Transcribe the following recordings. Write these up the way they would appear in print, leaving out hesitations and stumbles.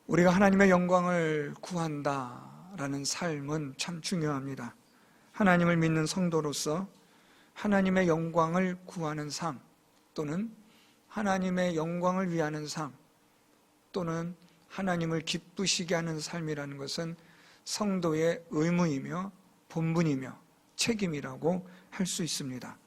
우리가 하나님의 영광을 구한다라는 삶은 참 중요합니다. 하나님을 믿는 성도로서 하나님의 영광을 구하는 삶, 또는 하나님의 영광을 위하는 삶, 또는 하나님을 기쁘시게 하는 삶이라는 것은 성도의 의무이며 본분이며 책임이라고 할 수 있습니다.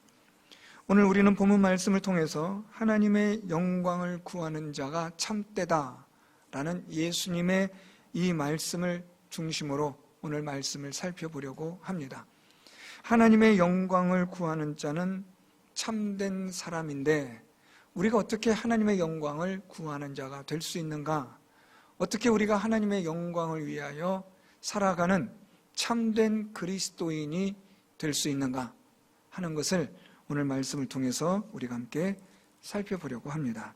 오늘 우리는 본문 말씀을 통해서 하나님의 영광을 구하는 자가 참되다라는 예수님의 이 말씀을 중심으로 오늘 말씀을 살펴보려고 합니다. 하나님의 영광을 구하는 자는 참된 사람인데, 우리가 어떻게 하나님의 영광을 구하는 자가 될 수 있는가? 어떻게 우리가 하나님의 영광을 위하여 살아가는 참된 그리스도인이 될 수 있는가 하는 것을 오늘 말씀을 통해서 우리가 함께 살펴보려고 합니다.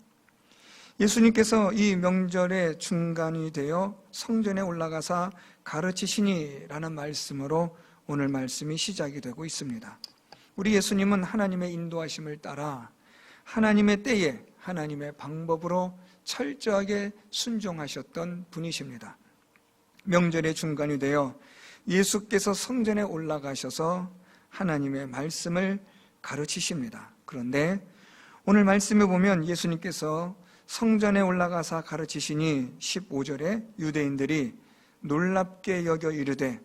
예수님께서 이 명절의 중간이 되어 성전에 올라가사 가르치시니라는 말씀으로 오늘 말씀이 시작이 되고 있습니다. 우리 예수님은 하나님의 인도하심을 따라 하나님의 때에 하나님의 방법으로 철저하게 순종하셨던 분이십니다. 명절의 중간이 되어 예수께서 성전에 올라가셔서 하나님의 말씀을 가르치십니다. 그런데 오늘 말씀에 보면 예수님께서 성전에 올라가사 가르치시니 15절에 유대인들이 놀랍게 여겨 이르되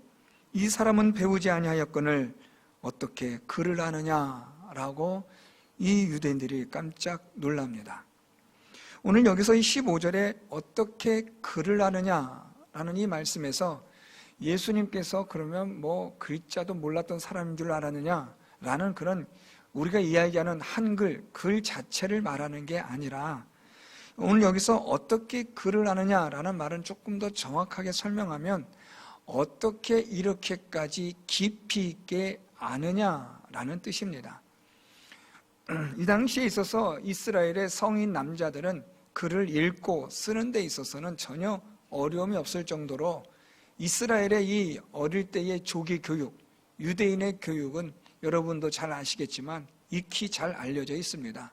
이 사람은 배우지 아니하였거늘 어떻게 글을 아느냐라고 이 유대인들이 깜짝 놀랍니다. 오늘 여기서 이 15절에 어떻게 글을 아느냐라는 이 말씀에서 예수님께서 그러면 글자도 몰랐던 사람인 줄 알았느냐라는 그런 우리가 이야기하는 한글, 글 자체를 말하는 게 아니라 오늘 여기서 어떻게 글을 아느냐라는 말은 조금 더 정확하게 설명하면 어떻게 이렇게까지 깊이 있게 아느냐라는 뜻입니다. 이 당시에 있어서 이스라엘의 성인 남자들은 글을 읽고 쓰는 데 있어서는 전혀 어려움이 없을 정도로 이스라엘의 이 어릴 때의 조기 교육, 유대인의 교육은 여러분도 잘 아시겠지만 익히 잘 알려져 있습니다.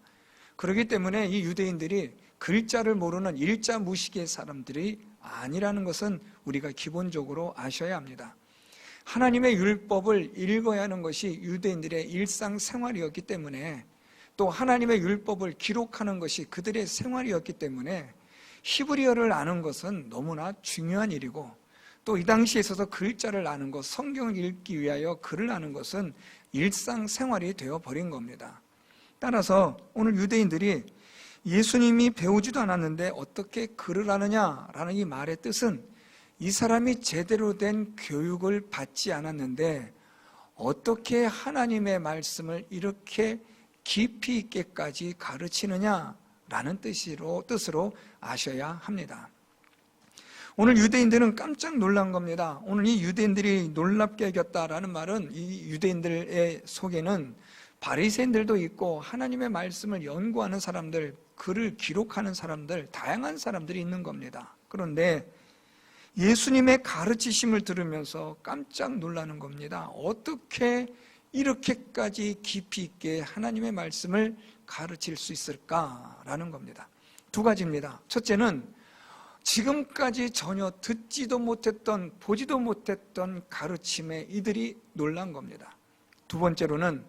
그렇기 때문에 이 유대인들이 글자를 모르는 일자무식의 사람들이 아니라는 것은 우리가 기본적으로 아셔야 합니다. 하나님의 율법을 읽어야 하는 것이 유대인들의 일상생활이었기 때문에, 또 하나님의 율법을 기록하는 것이 그들의 생활이었기 때문에 히브리어를 아는 것은 너무나 중요한 일이고, 또 이 당시에 있어서 글자를 아는 것, 성경을 읽기 위하여 글을 아는 것은 일상생활이 되어버린 겁니다. 따라서 오늘 유대인들이 예수님이 배우지도 않았는데 어떻게 글을 아느냐라는 이 말의 뜻은 이 사람이 제대로 된 교육을 받지 않았는데 어떻게 하나님의 말씀을 이렇게 깊이 있게까지 가르치느냐라는 뜻으로 아셔야 합니다. 오늘 유대인들은 깜짝 놀란 겁니다. 오늘 이 유대인들이 놀랍게 여겼다라는 말은 이 유대인들의 속에는 바리새인들도 있고 하나님의 말씀을 연구하는 사람들, 글을 기록하는 사람들, 다양한 사람들이 있는 겁니다. 그런데 예수님의 가르치심을 들으면서 깜짝 놀라는 겁니다. 어떻게 이렇게까지 깊이 있게 하나님의 말씀을 가르칠 수 있을까라는 겁니다. 두 가지입니다. 첫째는 지금까지 전혀 듣지도 못했던, 보지도 못했던 가르침에 이들이 놀란 겁니다. 두 번째로는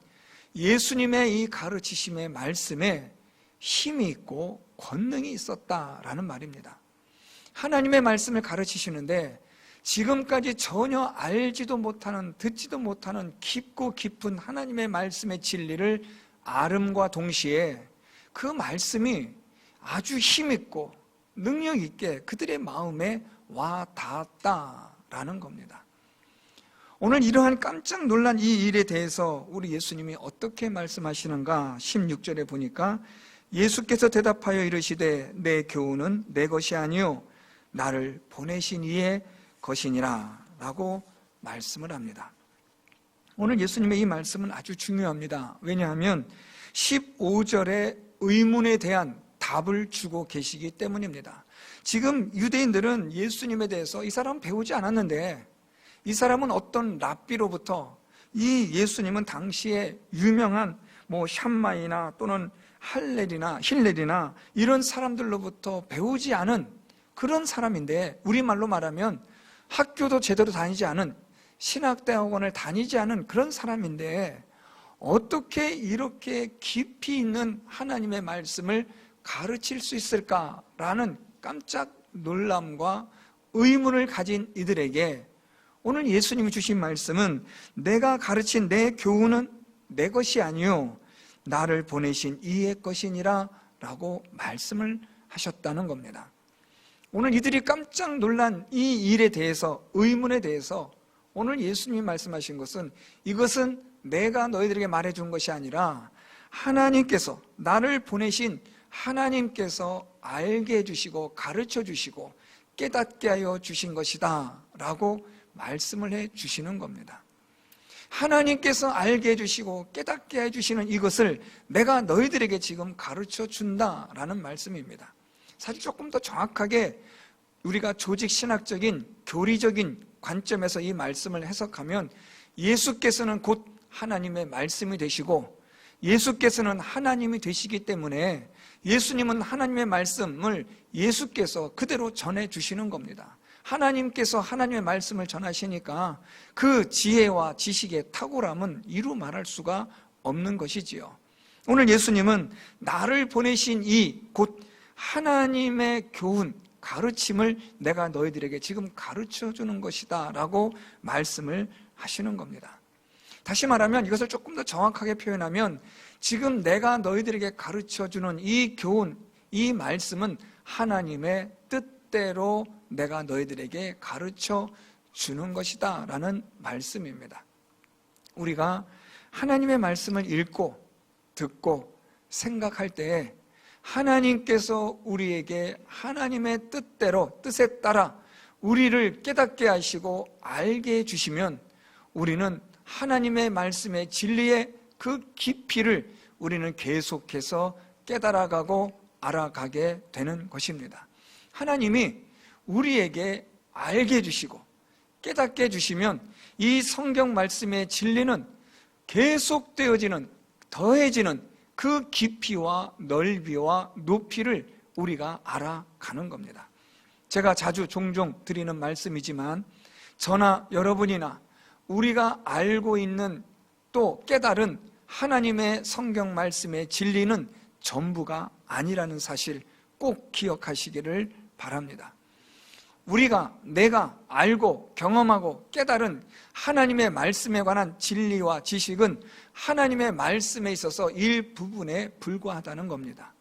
예수님의 이 가르치심의 말씀에 힘이 있고 권능이 있었다라는 말입니다. 하나님의 말씀을 가르치시는데 지금까지 전혀 알지도 못하는, 듣지도 못하는 깊고 깊은 하나님의 말씀의 진리를 아름과 동시에 그 말씀이 아주 힘있고 능력 있게 그들의 마음에 와 닿았다라는 겁니다. 오늘 이러한 깜짝 놀란 이 일에 대해서 우리 예수님이 어떻게 말씀하시는가? 16절에 보니까 예수께서 대답하여 이르시되 내 교훈은 내 것이 아니요 나를 보내신 이의 것이니라 라고 말씀을 합니다. 오늘 예수님의 이 말씀은 아주 중요합니다. 왜냐하면 15절의 의문에 대한 답을 주고 계시기 때문입니다. 지금 유대인들은 예수님에 대해서 이 사람은 배우지 않았는데 이 사람은 어떤 랍비로부터, 이 예수님은 당시에 유명한 샴마이나 또는 힐렐이나 이런 사람들로부터 배우지 않은 그런 사람인데, 우리말로 말하면 학교도 제대로 다니지 않은, 신학대학원을 다니지 않은 그런 사람인데 어떻게 이렇게 깊이 있는 하나님의 말씀을 가르칠 수 있을까라는 깜짝 놀람과 의문을 가진 이들에게 오늘 예수님이 주신 말씀은 내가 가르친 내 교훈은 내 것이 아니요 나를 보내신 이의 것이니라 라고 말씀을 하셨다는 겁니다. 오늘 이들이 깜짝 놀란 이 일에 대해서, 의문에 대해서 오늘 예수님이 말씀하신 것은 이것은 내가 너희들에게 말해준 것이 아니라 하나님께서, 나를 보내신 하나님께서 알게 해주시고 가르쳐 주시고 깨닫게 하여 주신 것이다 라고 말씀을 해 주시는 겁니다. 하나님께서 알게 해주시고 깨닫게 해주시는 이것을 내가 너희들에게 지금 가르쳐 준다라는 말씀입니다. 사실 조금 더 정확하게 우리가 조직신학적인 교리적인 관점에서 이 말씀을 해석하면 예수께서는 곧 하나님의 말씀이 되시고 예수께서는 하나님이 되시기 때문에 예수님은 하나님의 말씀을 예수께서 그대로 전해주시는 겁니다. 하나님께서 하나님의 말씀을 전하시니까 그 지혜와 지식의 탁월함은 이루 말할 수가 없는 것이지요. 오늘 예수님은 나를 보내신 이 곧 하나님의 교훈, 가르침을 내가 너희들에게 지금 가르쳐주는 것이다 라고 말씀을 하시는 겁니다. 다시 말하면 이것을 조금 더 정확하게 표현하면 지금 내가 너희들에게 가르쳐주는 이 교훈, 이 말씀은 하나님의 뜻대로 내가 너희들에게 가르쳐주는 것이다 라는 말씀입니다. 우리가 하나님의 말씀을 읽고 듣고 생각할 때에 하나님께서 우리에게 하나님의 뜻대로, 뜻에 따라 우리를 깨닫게 하시고 알게 해주시면 우리는 하나님의 말씀의 진리의 그 깊이를 우리는 계속해서 깨달아가고 알아가게 되는 것입니다. 하나님이 우리에게 알게 해주시고 깨닫게 해주시면 이 성경 말씀의 진리는 계속되어지는, 더해지는 그 깊이와 넓이와 높이를 우리가 알아가는 겁니다. 제가 자주 종종 드리는 말씀이지만 저나 여러분이나 우리가 알고 있는 또 깨달은 하나님의 성경 말씀의 진리는 전부가 아니라는 사실 꼭 기억하시기를 바랍니다. 내가 알고 경험하고 깨달은 하나님의 말씀에 관한 진리와 지식은 하나님의 말씀에 있어서 일부분에 불과하다는 겁니다.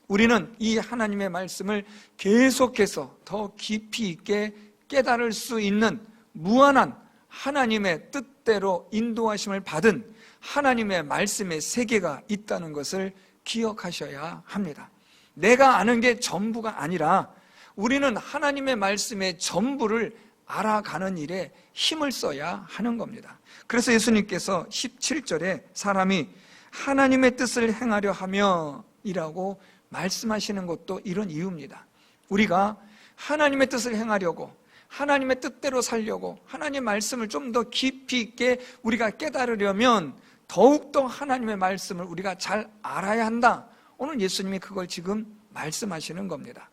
우리는 이 하나님의 말씀을 계속해서 더 깊이 있게 깨달을 수 있는 무한한 하나님의 뜻대로 인도하심을 받은 하나님의 말씀의 세계가 있다는 것을 기억하셔야 합니다. 내가 아는 게 전부가 아니라 우리는 하나님의 말씀의 전부를 알아가는 일에 힘을 써야 하는 겁니다. 그래서 예수님께서 17절에 사람이 하나님의 뜻을 행하려 하며 이라고 말씀하시는 것도 이런 이유입니다. 우리가 하나님의 뜻을 행하려고, 하나님의 뜻대로 살려고, 하나님의 말씀을 좀 더 깊이 있게 우리가 깨달으려면 더욱더 하나님의 말씀을 우리가 잘 알아야 한다. 오늘 예수님이 그걸 지금 말씀하시는 겁니다.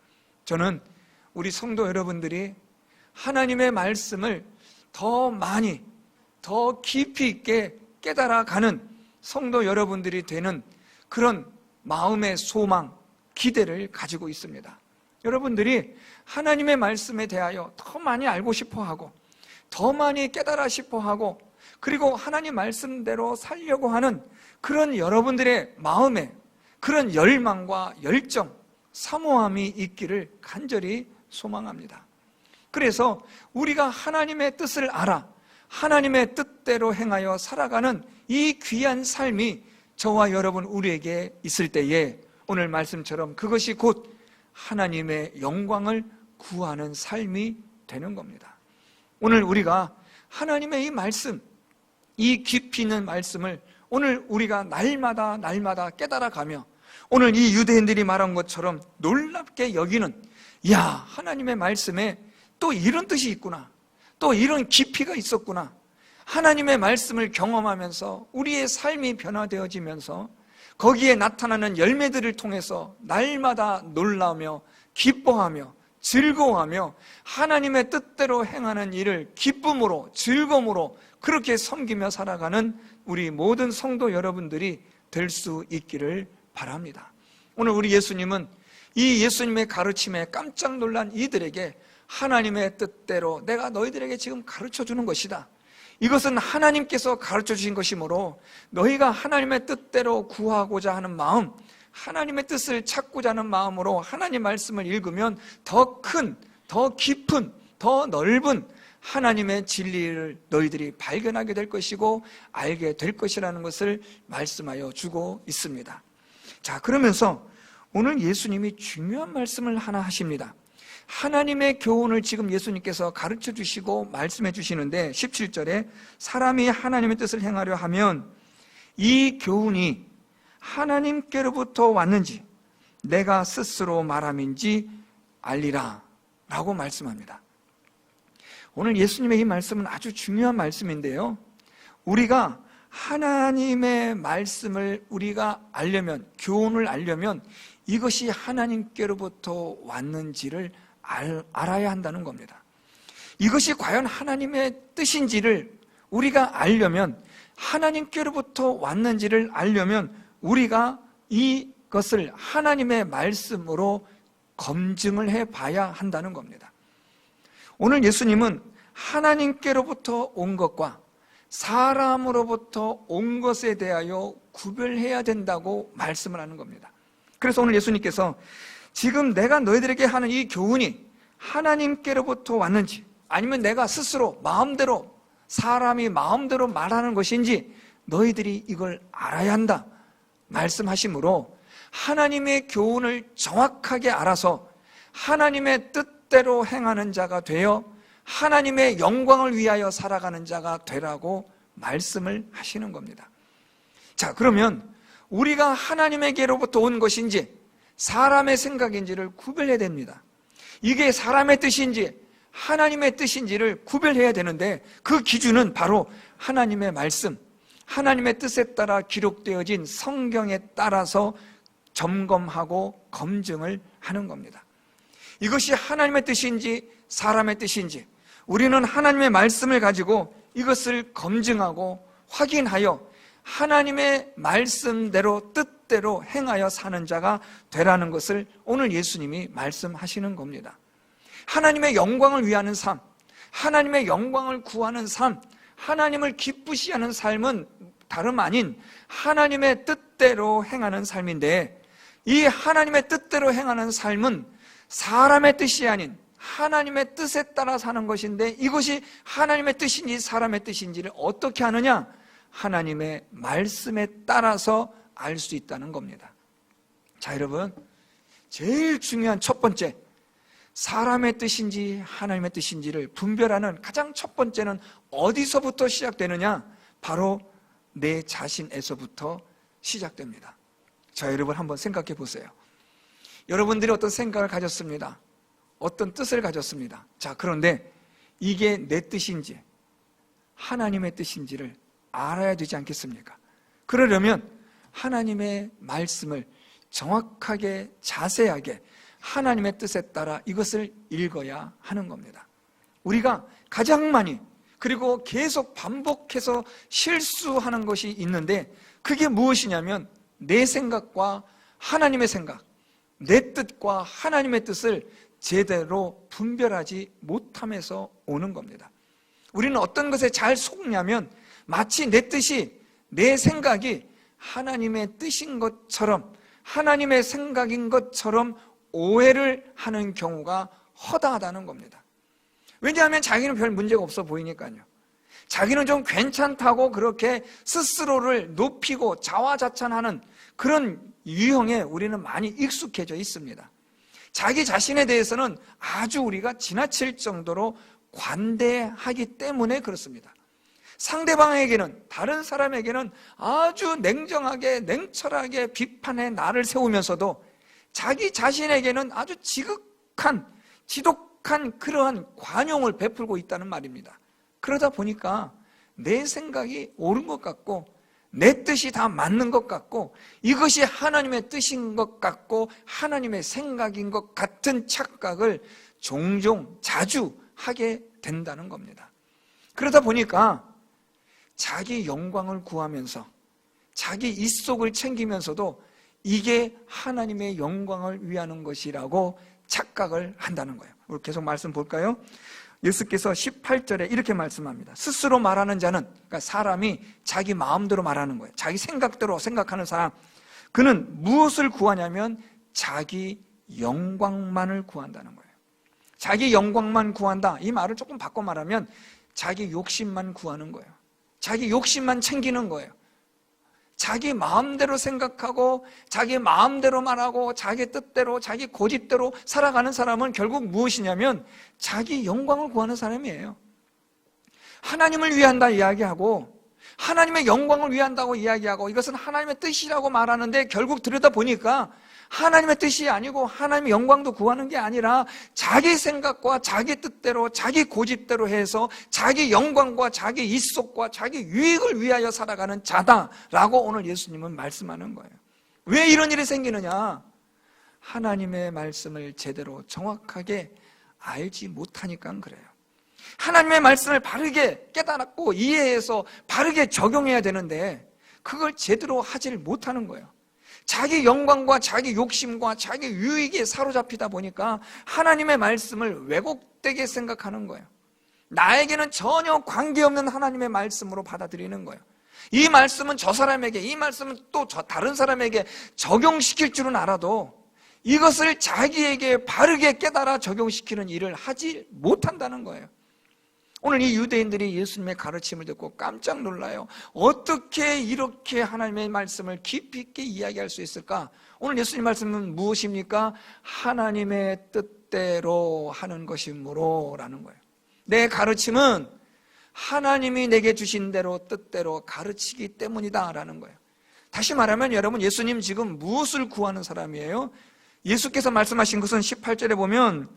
저는 우리 성도 여러분들이 하나님의 말씀을 더 많이, 더 깊이 있게 깨달아가는 성도 여러분들이 되는 그런 마음의 소망, 기대를 가지고 있습니다. 여러분들이 하나님의 말씀에 대하여 더 많이 알고 싶어하고 더 많이 깨달아 싶어하고 그리고 하나님 말씀대로 살려고 하는 그런 여러분들의 마음에 그런 열망과 열정, 사모함이 있기를 간절히 소망합니다. 그래서 우리가 하나님의 뜻을 알아 하나님의 뜻대로 행하여 살아가는 이 귀한 삶이 저와 여러분 우리에게 있을 때에 오늘 말씀처럼 그것이 곧 하나님의 영광을 구하는 삶이 되는 겁니다. 오늘 우리가 하나님의 이 말씀, 이 깊이 있는 말씀을 오늘 우리가 날마다 깨달아가며 오늘 이 유대인들이 말한 것처럼 놀랍게 여기는 하나님의 말씀에 또 이런 뜻이 있구나, 또 이런 깊이가 있었구나, 하나님의 말씀을 경험하면서 우리의 삶이 변화되어지면서 거기에 나타나는 열매들을 통해서 날마다 놀라며 기뻐하며 즐거워하며 하나님의 뜻대로 행하는 일을 기쁨으로, 즐거움으로 그렇게 섬기며 살아가는 우리 모든 성도 여러분들이 될 수 있기를 바랍니다. 오늘 우리 예수님은 이 예수님의 가르침에 깜짝 놀란 이들에게 하나님의 뜻대로 내가 너희들에게 지금 가르쳐 주는 것이다. 이것은 하나님께서 가르쳐 주신 것이므로 너희가 하나님의 뜻대로 구하고자 하는 마음, 하나님의 뜻을 찾고자 하는 마음으로 하나님 말씀을 읽으면 더 큰, 더 깊은, 더 넓은 하나님의 진리를 너희들이 발견하게 될 것이고 알게 될 것이라는 것을 말씀하여 주고 있습니다. 자, 그러면서 오늘 예수님이 중요한 말씀을 하나 하십니다. 하나님의 교훈을 지금 예수님께서 가르쳐 주시고 말씀해 주시는데 17절에 사람이 하나님의 뜻을 행하려 하면 이 교훈이 하나님께로부터 왔는지 내가 스스로 말함인지 알리라 라고 말씀합니다. 오늘 예수님의 이 말씀은 아주 중요한 말씀인데요, 우리가 하나님의 말씀을 우리가 알려면, 교훈을 알려면 이것이 하나님께로부터 왔는지를 알아야 한다는 겁니다. 이것이 과연 하나님의 뜻인지를 우리가 알려면, 하나님께로부터 왔는지를 알려면 우리가 이것을 하나님의 말씀으로 검증을 해봐야 한다는 겁니다. 오늘 예수님은 하나님께로부터 온 것과 사람으로부터 온 것에 대하여 구별해야 된다고 말씀을 하는 겁니다. 그래서 오늘 예수님께서 지금 내가 너희들에게 하는 이 교훈이 하나님께로부터 왔는지 아니면 내가 스스로 마음대로, 사람이 마음대로 말하는 것인지 너희들이 이걸 알아야 한다 말씀하시므로 하나님의 교훈을 정확하게 알아서 하나님의 뜻대로 행하는 자가 되어 하나님의 영광을 위하여 살아가는 자가 되라고 말씀을 하시는 겁니다. 자, 그러면 우리가 하나님에게로부터 온 것인지 사람의 생각인지를 구별해야 됩니다. 이게 사람의 뜻인지 하나님의 뜻인지를 구별해야 되는데 그 기준은 바로 하나님의 말씀, 하나님의 뜻에 따라 기록되어진 성경에 따라서 점검하고 검증을 하는 겁니다. 이것이 하나님의 뜻인지 사람의 뜻인지 우리는 하나님의 말씀을 가지고 이것을 검증하고 확인하여 하나님의 말씀대로 뜻대로 행하여 사는 자가 되라는 것을 오늘 예수님이 말씀하시는 겁니다. 하나님의 영광을 위하는 삶, 하나님의 영광을 구하는 삶, 하나님을 기쁘시 하는 삶은 다름 아닌 하나님의 뜻대로 행하는 삶인데 이 하나님의 뜻대로 행하는 삶은 사람의 뜻이 아닌 하나님의 뜻에 따라 사는 것인데 이것이 하나님의 뜻인지 사람의 뜻인지를 어떻게 하느냐? 하나님의 말씀에 따라서 알 수 있다는 겁니다. 자, 여러분, 제일 중요한 첫 번째, 사람의 뜻인지 하나님의 뜻인지를 분별하는 가장 첫 번째는 어디서부터 시작되느냐? 바로 내 자신에서부터 시작됩니다. 자, 여러분 한번 생각해 보세요. 여러분들이 어떤 생각을 가졌습니다. 어떤 뜻을 가졌습니다. 자, 그런데 이게 내 뜻인지 하나님의 뜻인지를 알아야 되지 않겠습니까? 그러려면 하나님의 말씀을 정확하게 자세하게 하나님의 뜻에 따라 이것을 읽어야 하는 겁니다. 우리가 가장 많이 그리고 계속 반복해서 실수하는 것이 있는데 그게 무엇이냐면 내 생각과 하나님의 생각, 내 뜻과 하나님의 뜻을 제대로 분별하지 못함에서 오는 겁니다. 우리는 어떤 것에 잘 속냐면 마치 내 뜻이, 내 생각이 하나님의 뜻인 것처럼, 하나님의 생각인 것처럼 오해를 하는 경우가 허다하다는 겁니다. 왜냐하면 자기는 별 문제가 없어 보이니까요. 자기는 좀 괜찮다고 그렇게 스스로를 높이고 자화자찬하는 그런 유형에 우리는 많이 익숙해져 있습니다. 자기 자신에 대해서는 아주 우리가 지나칠 정도로 관대하기 때문에 그렇습니다. 상대방에게는, 다른 사람에게는 아주 냉정하게, 냉철하게 비판의 날을 세우면서도 자기 자신에게는 아주 지극한, 지독한 그러한 관용을 베풀고 있다는 말입니다. 그러다 보니까 내 생각이 옳은 것 같고 내 뜻이 다 맞는 것 같고 이것이 하나님의 뜻인 것 같고 하나님의 생각인 것 같은 착각을 종종 자주 하게 된다는 겁니다. 그러다 보니까 자기 영광을 구하면서 자기 입속을 챙기면서도 이게 하나님의 영광을 위하는 것이라고 착각을 한다는 거예요. 우리 계속 말씀 볼까요? 예수께서 18절에 이렇게 말씀합니다. 스스로 말하는 자는, 그러니까 사람이 자기 마음대로 말하는 거예요. 자기 생각대로 생각하는 사람, 그는 무엇을 구하냐면 자기 영광만을 구한다는 거예요. 자기 영광만 구한다, 이 말을 조금 바꿔 말하면 자기 욕심만 구하는 거예요. 자기 욕심만 챙기는 거예요. 자기 마음대로 생각하고 자기 마음대로 말하고 자기 뜻대로 자기 고집대로 살아가는 사람은 결국 무엇이냐면 자기 영광을 구하는 사람이에요. 하나님을 위한다 이야기하고 하나님의 영광을 위한다고 이야기하고 이것은 하나님의 뜻이라고 말하는데 결국 들여다보니까 하나님의 뜻이 아니고 하나님의 영광도 구하는 게 아니라 자기 생각과 자기 뜻대로 자기 고집대로 해서 자기 영광과 자기 입속과 자기 유익을 위하여 살아가는 자다라고 오늘 예수님은 말씀하는 거예요. 왜 이런 일이 생기느냐? 하나님의 말씀을 제대로 정확하게 알지 못하니까 그래요. 하나님의 말씀을 바르게 깨달았고 이해해서 바르게 적용해야 되는데 그걸 제대로 하지를 못하는 거예요. 자기 영광과 자기 욕심과 자기 유익에 사로잡히다 보니까 하나님의 말씀을 왜곡되게 생각하는 거예요. 나에게는 전혀 관계없는 하나님의 말씀으로 받아들이는 거예요. 이 말씀은 저 사람에게, 이 말씀은 또 다른 사람에게 적용시킬 줄은 알아도 이것을 자기에게 바르게 깨달아 적용시키는 일을 하지 못한다는 거예요. 오늘 이 유대인들이 예수님의 가르침을 듣고 깜짝 놀라요. 어떻게 이렇게 하나님의 말씀을 깊이 있게 이야기할 수 있을까? 오늘 예수님 말씀은 무엇입니까? 하나님의 뜻대로 하는 것이므로 라는 거예요. 내 가르침은 하나님이 내게 주신 대로 뜻대로 가르치기 때문이다 라는 거예요. 다시 말하면 여러분, 예수님 지금 무엇을 구하는 사람이에요? 예수께서 말씀하신 것은 18절에 보면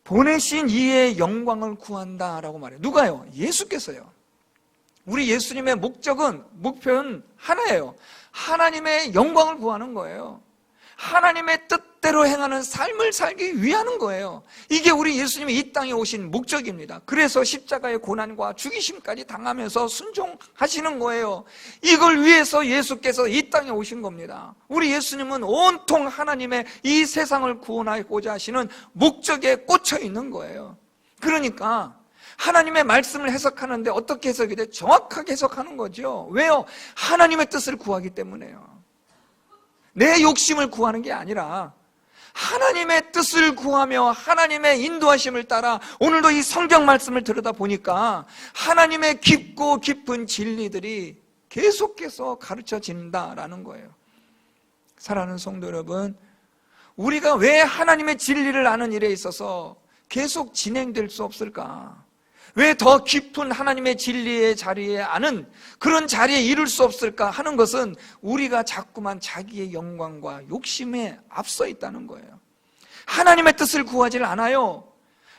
보내신 이의 영광을 구한다라고 말해요. 누가요? 예수께서요. 우리 예수님의 목표는 하나예요. 하나님의 영광을 구하는 거예요. 하나님의 뜻대로 행하는 삶을 살기 위하는 거예요. 이게 우리 예수님이 이 땅에 오신 목적입니다. 그래서 십자가의 고난과 죽이심까지 당하면서 순종하시는 거예요. 이걸 위해서 예수께서 이 땅에 오신 겁니다. 우리 예수님은 온통 하나님의 이 세상을 구원하고자 하시는 목적에 꽂혀 있는 거예요. 그러니까 하나님의 말씀을 해석하는데 어떻게 해석이 돼? 정확하게 해석하는 거죠. 왜요? 하나님의 뜻을 구하기 때문에요. 내 욕심을 구하는 게 아니라 하나님의 뜻을 구하며 하나님의 인도하심을 따라 오늘도 이 성경 말씀을 들여다보니까 하나님의 깊고 깊은 진리들이 계속해서 가르쳐진다라는 거예요. 사랑하는 성도 여러분, 우리가 왜 하나님의 진리를 아는 일에 있어서 계속 진행될 수 없을까? 왜 더 깊은 하나님의 진리의 자리에 아는 그런 자리에 이룰 수 없을까 하는 것은 우리가 자꾸만 자기의 영광과 욕심에 앞서 있다는 거예요. 하나님의 뜻을 구하지 않아요.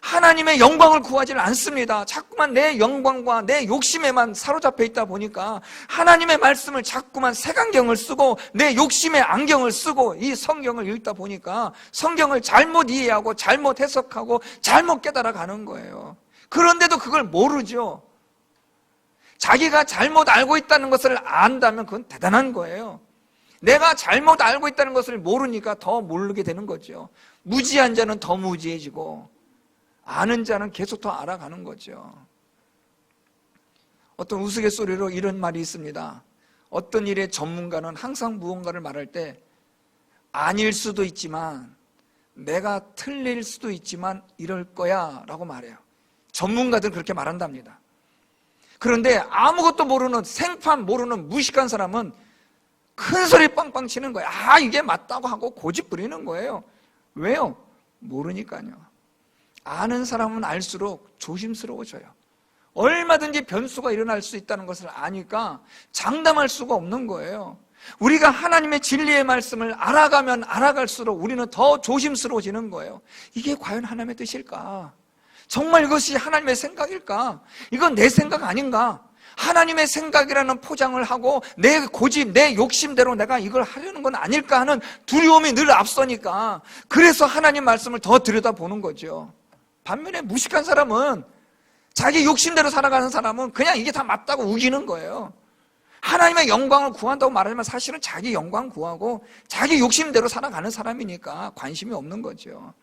하나님의 영광을 구하지 않습니다. 자꾸만 내 영광과 내 욕심에만 사로잡혀 있다 보니까 하나님의 말씀을 자꾸만 색안경을 쓰고 내 욕심의 안경을 쓰고 이 성경을 읽다 보니까 성경을 잘못 이해하고 잘못 해석하고 잘못 깨달아가는 거예요. 그런데도 그걸 모르죠. 자기가 잘못 알고 있다는 것을 안다면 그건 대단한 거예요. 내가 잘못 알고 있다는 것을 모르니까 더 모르게 되는 거죠. 무지한 자는 더 무지해지고 아는 자는 계속 더 알아가는 거죠. 어떤 우스갯소리로 이런 말이 있습니다. 어떤 일의 전문가는 항상 무언가를 말할 때 아닐 수도 있지만 내가 틀릴 수도 있지만 이럴 거야 라고 말해요. 전문가들은 그렇게 말한답니다. 그런데 아무것도 모르는 생판 모르는 무식한 사람은 큰 소리 빵빵 치는 거예요. 아, 이게 맞다고 하고 고집 부리는 거예요. 왜요? 모르니까요. 아는 사람은 알수록 조심스러워져요. 얼마든지 변수가 일어날 수 있다는 것을 아니까 장담할 수가 없는 거예요. 우리가 하나님의 진리의 말씀을 알아가면 알아갈수록 우리는 더 조심스러워지는 거예요. 이게 과연 하나님의 뜻일까? 정말 이것이 하나님의 생각일까? 이건 내 생각 아닌가? 하나님의 생각이라는 포장을 하고 내 고집, 내 욕심대로 내가 이걸 하려는 건 아닐까 하는 두려움이 늘 앞서니까 그래서 하나님 말씀을 더 들여다보는 거죠. 반면에 무식한 사람은, 자기 욕심대로 살아가는 사람은 그냥 이게 다 맞다고 우기는 거예요. 하나님의 영광을 구한다고 말하지만 사실은 자기 영광 구하고 자기 욕심대로 살아가는 사람이니까 관심이 없는 거죠.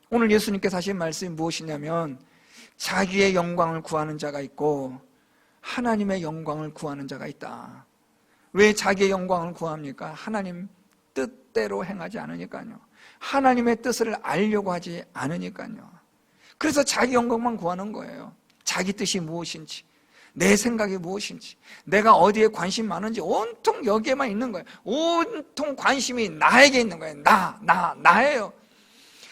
오늘 예수님께서 하신 말씀이 무엇이냐면 자기의 영광을 구하는 자가 있고 하나님의 영광을 구하는 자가 있다. 왜 자기의 영광을 구합니까? 하나님 뜻대로 행하지 않으니까요. 하나님의 뜻을 알려고 하지 않으니까요. 그래서 자기 영광만 구하는 거예요. 자기 뜻이 무엇인지, 내 생각이 무엇인지, 내가 어디에 관심 많은지 온통 여기에만 있는 거예요. 온통 관심이 나에게 있는 거예요. 나예요.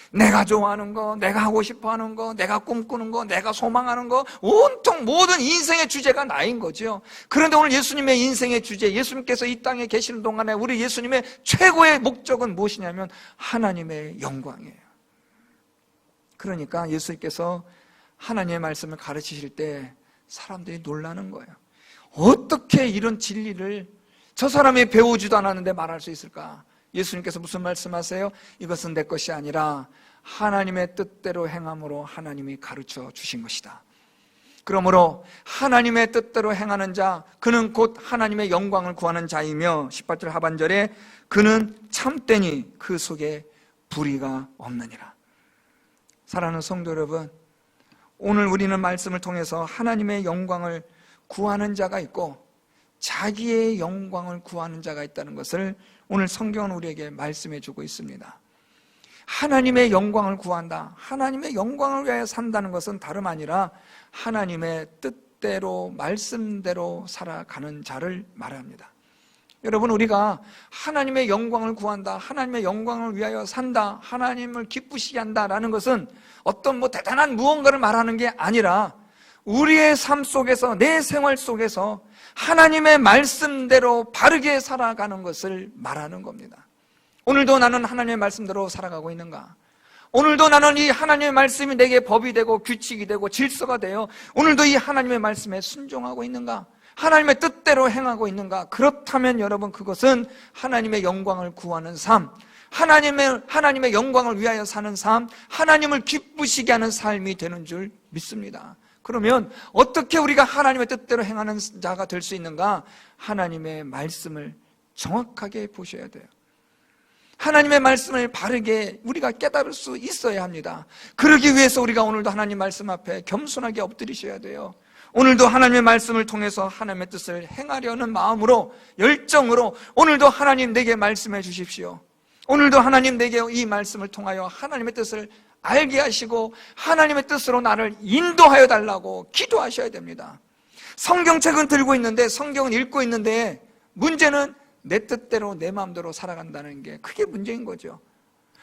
내가 좋아하는 거, 내가 하고 싶어 하는 거, 내가 꿈꾸는 거, 내가 소망하는 거, 온통 모든 인생의 주제가 나인 거죠. 그런데 오늘 예수님의 인생의 주제, 예수님께서 이 땅에 계시는 동안에 우리 예수님의 최고의 목적은 무엇이냐면 하나님의 영광이에요. 그러니까 예수님께서 하나님의 말씀을 가르치실 때 사람들이 놀라는 거예요. 어떻게 이런 진리를 저 사람이 배우지도 않았는데 말할 수 있을까? 예수님께서 무슨 말씀하세요? 이것은 내 것이 아니라 하나님의 뜻대로 행함으로 하나님이 가르쳐 주신 것이다. 그러므로 하나님의 뜻대로 행하는 자, 그는 곧 하나님의 영광을 구하는 자이며 18절 하반절에 그는 참되니 그 속에 불의가 없느니라. 사랑하는 성도 여러분, 오늘 우리는 말씀을 통해서 하나님의 영광을 구하는 자가 있고 자기의 영광을 구하는 자가 있다는 것을 오늘 성경은 우리에게 말씀해 주고 있습니다. 하나님의 영광을 구한다, 하나님의 영광을 위하여 산다는 것은 다름 아니라 하나님의 뜻대로 말씀대로 살아가는 자를 말합니다. 여러분, 우리가 하나님의 영광을 구한다, 하나님의 영광을 위하여 산다, 하나님을 기쁘시게 한다라는 것은 어떤 대단한 무언가를 말하는 게 아니라 우리의 삶 속에서, 내 생활 속에서 하나님의 말씀대로 바르게 살아가는 것을 말하는 겁니다. 오늘도 나는 하나님의 말씀대로 살아가고 있는가? 오늘도 나는 이 하나님의 말씀이 내게 법이 되고 규칙이 되고 질서가 되어 오늘도 이 하나님의 말씀에 순종하고 있는가? 하나님의 뜻대로 행하고 있는가? 그렇다면 여러분, 그것은 하나님의 영광을 구하는 삶, 하나님의 영광을 위하여 사는 삶, 하나님을 기쁘시게 하는 삶이 되는 줄 믿습니다. 그러면 어떻게 우리가 하나님의 뜻대로 행하는 자가 될 수 있는가? 하나님의 말씀을 정확하게 보셔야 돼요. 하나님의 말씀을 바르게 우리가 깨달을 수 있어야 합니다. 그러기 위해서 우리가 오늘도 하나님 말씀 앞에 겸손하게 엎드리셔야 돼요. 오늘도 하나님의 말씀을 통해서 하나님의 뜻을 행하려는 마음으로, 열정으로 오늘도 하나님 내게 말씀해 주십시오. 오늘도 하나님 내게 이 말씀을 통하여 하나님의 뜻을 알게 하시고 하나님의 뜻으로 나를 인도하여 달라고 기도하셔야 됩니다. 성경책은 들고 있는데, 성경은 읽고 있는데 문제는 내 뜻대로 내 마음대로 살아간다는 게 그게 문제인 거죠.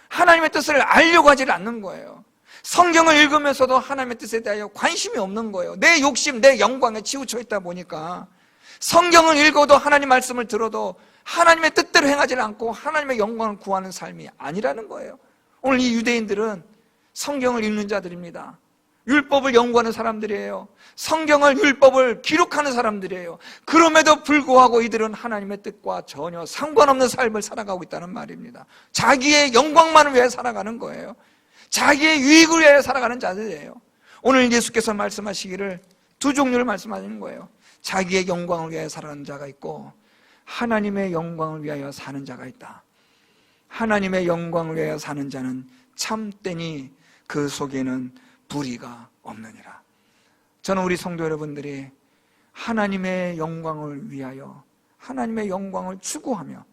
하나님의 뜻을 알려고 하지 않는 거예요. 성경을 읽으면서도 하나님의 뜻에 대하여 관심이 없는 거예요. 내 욕심, 내 영광에 치우쳐 있다 보니까 성경을 읽어도 하나님 말씀을 들어도 하나님의 뜻대로 행하지 않고 하나님의 영광을 구하는 삶이 아니라는 거예요. 오늘 이 유대인들은 성경을 읽는 자들입니다. 율법을 연구하는 사람들이에요. 성경을, 율법을 기록하는 사람들이에요. 그럼에도 불구하고 이들은 하나님의 뜻과 전혀 상관없는 삶을 살아가고 있다는 말입니다. 자기의 영광만을 위해 살아가는 거예요. 자기의 유익을 위해 살아가는 자들이에요. 오늘 예수께서 말씀하시기를 두 종류를 말씀하시는 거예요. 자기의 영광을 위하여 살아가는 자가 있고 하나님의 영광을 위하여 사는 자가 있다. 하나님의 영광을 위하여 사는 자는 참되니 그 속에는 불의가 없느니라. 저는 우리 성도 여러분들이 하나님의 영광을 위하여, 하나님의 영광을 추구하며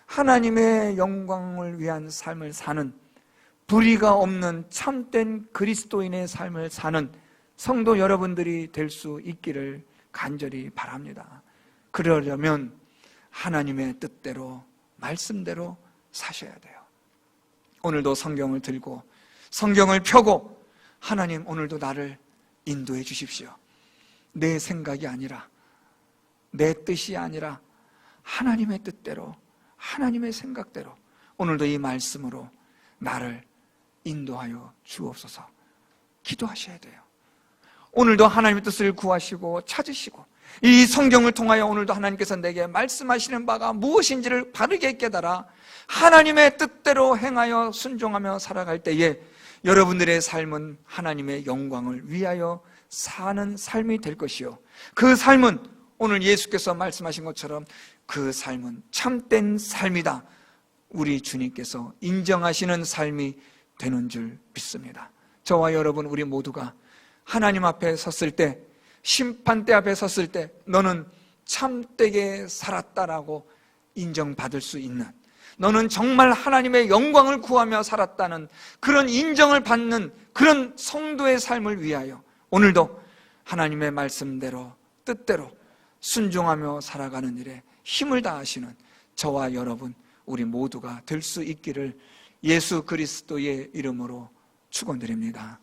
하나님의 영광을 위한 삶을 사는, 불의가 없는 참된 그리스도인의 삶을 사는 성도 여러분들이 될 수 있기를 간절히 바랍니다. 그러려면 하나님의 뜻대로, 말씀대로 사셔야 돼요. 오늘도 성경을 들고 성경을 펴고 하나님, 오늘도 나를 인도해 주십시오. 내 생각이 아니라, 내 뜻이 아니라 하나님의 뜻대로, 하나님의 생각대로 오늘도 이 말씀으로 나를 인도하여 주옵소서. 기도하셔야 돼요. 오늘도 하나님의 뜻을 구하시고 찾으시고 이 성경을 통하여 오늘도 하나님께서 내게 말씀하시는 바가 무엇인지를 바르게 깨달아 하나님의 뜻대로 행하여 순종하며 살아갈 때에 여러분들의 삶은 하나님의 영광을 위하여 사는 삶이 될 것이요, 그 삶은 오늘 예수께서 말씀하신 것처럼 그 삶은 참된 삶이다, 우리 주님께서 인정하시는 삶이 되는 줄 믿습니다. 저와 여러분 우리 모두가 하나님 앞에 섰을 때, 심판대 앞에 섰을 때 너는 참되게 살았다라고 인정받을 수 있는, 너는 정말 하나님의 영광을 구하며 살았다는 그런 인정을 받는 그런 성도의 삶을 위하여 오늘도 하나님의 말씀대로 뜻대로 순종하며 살아가는 일에 힘을 다하시는 저와 여러분 우리 모두가 될 수 있기를 예수 그리스도의 이름으로 축원드립니다.